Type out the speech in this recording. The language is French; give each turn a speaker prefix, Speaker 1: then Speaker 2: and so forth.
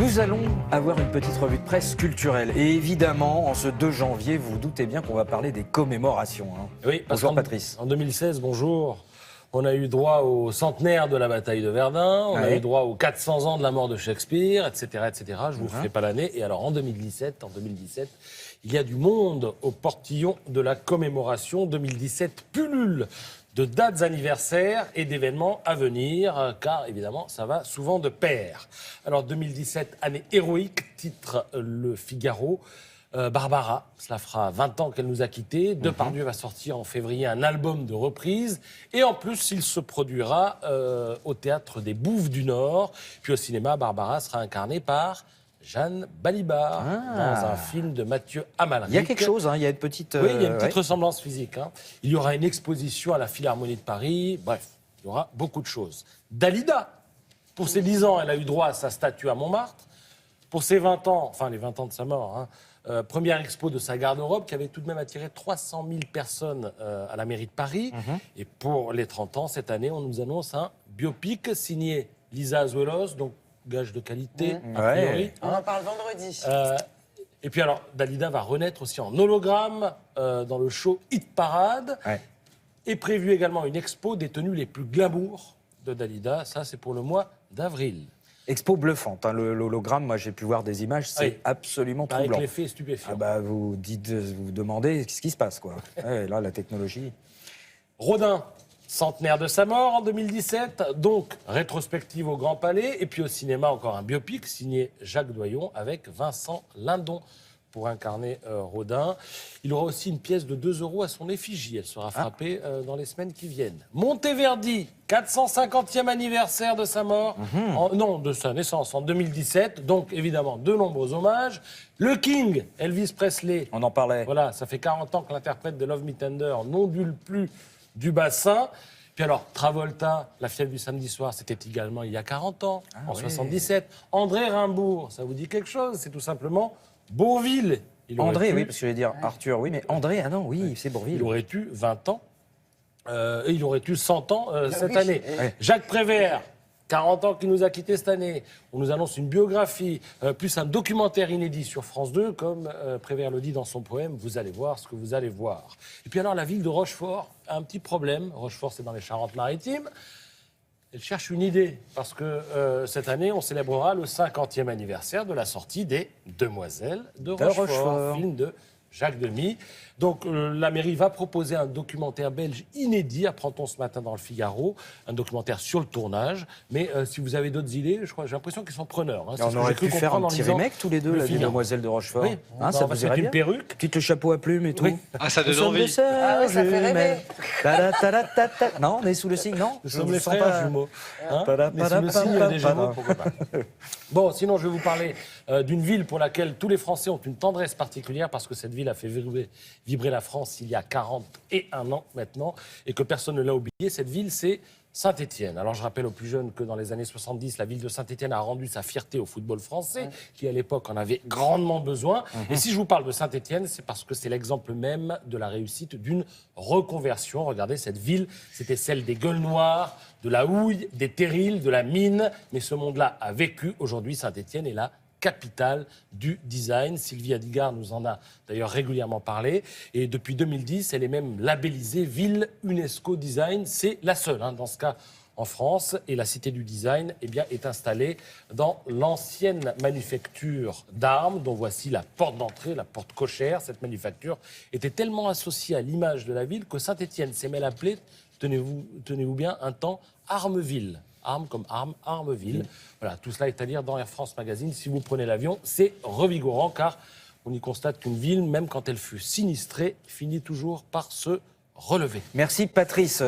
Speaker 1: Nous allons avoir une petite revue de presse culturelle. Et évidemment, en ce 2 janvier, vous vous doutez bien qu'on va parler des commémorations.
Speaker 2: Oui,
Speaker 1: bonjour Patrice.
Speaker 2: En 2016, bonjour, on a eu droit au centenaire de la bataille de Verdun, on a eu droit aux 400 ans de la mort de Shakespeare, etc. etc. Je vous ferai pas l'année. Et alors en 2017, il y a du monde au portillon de la commémoration. 2017 pullule de dates anniversaires et d'événements à venir, car évidemment, ça va souvent de pair. Alors 2017, année héroïque, titre Le Figaro. Barbara, cela fera 20 ans qu'elle nous a quittés. Depardieu va sortir en février un album de reprise. Et en plus, il se produira au Théâtre des Bouffes du Nord. Puis au cinéma, Barbara sera incarnée par Jeanne Balibar dans un film de Mathieu Amalric.
Speaker 1: Il y a quelque chose, il y a une petite...
Speaker 2: Oui, il y a une petite ressemblance physique. Il y aura une exposition à la Philharmonie de Paris. Bref, il y aura beaucoup de choses. Dalida, pour ses 10 ans, elle a eu droit à sa statue à Montmartre. Pour ses 20 ans, enfin les 20 ans de sa mort, première expo de sa garde-robe qui avait tout de même attiré 300 000 personnes à la mairie de Paris. Et pour les 30 ans, cette année, on nous annonce un biopic signé Lisa Azuelos, donc gage de qualité, a priori.
Speaker 3: On en parle vendredi.
Speaker 2: Et puis alors, Dalida va renaître aussi en hologramme dans le show Hit Parade. Et prévu également une expo des tenues les plus glamour de Dalida. Ça, c'est pour le mois d'avril.
Speaker 1: Expo bluffante, l'hologramme, moi j'ai pu voir des images, c'est absolument troublant.
Speaker 2: Avec l'effet stupéfiant.
Speaker 1: Vous vous demandez ce qui se passe, quoi. Là, la technologie...
Speaker 2: Rodin, centenaire de sa mort en 2017, donc rétrospective au Grand Palais, et puis au cinéma encore un biopic signé Jacques Doyon avec Vincent Lindon pour incarner Rodin. Il aura aussi une pièce de 2 € à son effigie. Elle sera frappée dans les semaines qui viennent. Monteverdi, 450e anniversaire de sa mort, de sa naissance en 2017. Donc évidemment, de nombreux hommages. Le King, Elvis Presley.
Speaker 1: On en parlait.
Speaker 2: Voilà, ça fait 40 ans que l'interprète de Love Me Tender n'ondule plus du bassin. Puis alors, Travolta, La fièvre du samedi soir, c'était également il y a 40 ans, en 77. André Rimbourg, ça vous dit quelque chose? C'est tout simplement Bourvil.
Speaker 1: André, oui, parce que je vais dire Arthur, oui, mais André, c'est Bourvil.
Speaker 2: Il aurait eu 20 ans, et il aurait eu 100 ans cette année. Jacques Prévert, 40 ans qui nous a quittés cette année. On nous annonce une biographie, plus un documentaire inédit sur France 2, comme Prévert le dit dans son poème, vous allez voir ce que vous allez voir. Et puis alors, la ville de Rochefort a un petit problème. Rochefort, c'est dans les Charentes-Maritimes. Elle cherche une idée, parce que cette année, on célébrera le 50e anniversaire de la sortie des Demoiselles de Rochefort, film de Jacques Demy. Donc la mairie va proposer un documentaire belge inédit, apprend-on ce matin dans le Figaro, un documentaire sur le tournage. Mais si vous avez d'autres idées, j'ai l'impression qu'ils sont preneurs.
Speaker 1: On aurait pu faire un petit remake tous les deux, la Demoiselles de Rochefort.
Speaker 2: Oui,
Speaker 1: ça vous irait
Speaker 2: une
Speaker 1: bien.
Speaker 2: Perruque.
Speaker 1: Quitte le chapeau à plumes et tout.
Speaker 2: Oui.
Speaker 4: Ça donne envie.
Speaker 3: ça fait rêver.
Speaker 1: Non, on est sous le signe, non?
Speaker 2: Nous sommes les frères jumeaux. Mais sous le signe des jumeaux, pourquoi pas. Bon, sinon, je vais vous parler d'une ville pour laquelle tous les Français ont une tendresse particulière, parce que cette ville a fait vibrer la France il y a 41 ans maintenant, et que personne ne l'a oublié. Cette ville, c'est Saint-Étienne. Alors, je rappelle aux plus jeunes que dans les années 70, la ville de Saint-Étienne a rendu sa fierté au football français, qui à l'époque en avait grandement besoin. Et si je vous parle de Saint-Étienne, c'est parce que c'est l'exemple même de la réussite d'une reconversion. Regardez, cette ville, c'était celle des gueules noires, de la houille, des terrils, de la mine. Mais ce monde-là a vécu. Aujourd'hui, Saint-Étienne est la capitale du design. Sylvie Adigard nous en a d'ailleurs régulièrement parlé. Et depuis 2010, elle est même labellisée Ville UNESCO Design. C'est la seule, dans ce cas, en France. Et la Cité du Design est installée dans l'ancienne manufacture d'armes, dont voici la porte d'entrée, la porte cochère. Cette manufacture était tellement associée à l'image de la ville que Saint-Étienne s'est même appelée, tenez-vous bien, un temps Armeville. Armes comme armes, Armeville. Voilà, tout cela est à lire dans Air France Magazine. Si vous prenez l'avion, c'est revigorant, car on y constate qu'une ville, même quand elle fut sinistrée, finit toujours par se relever.
Speaker 1: Merci Patrice.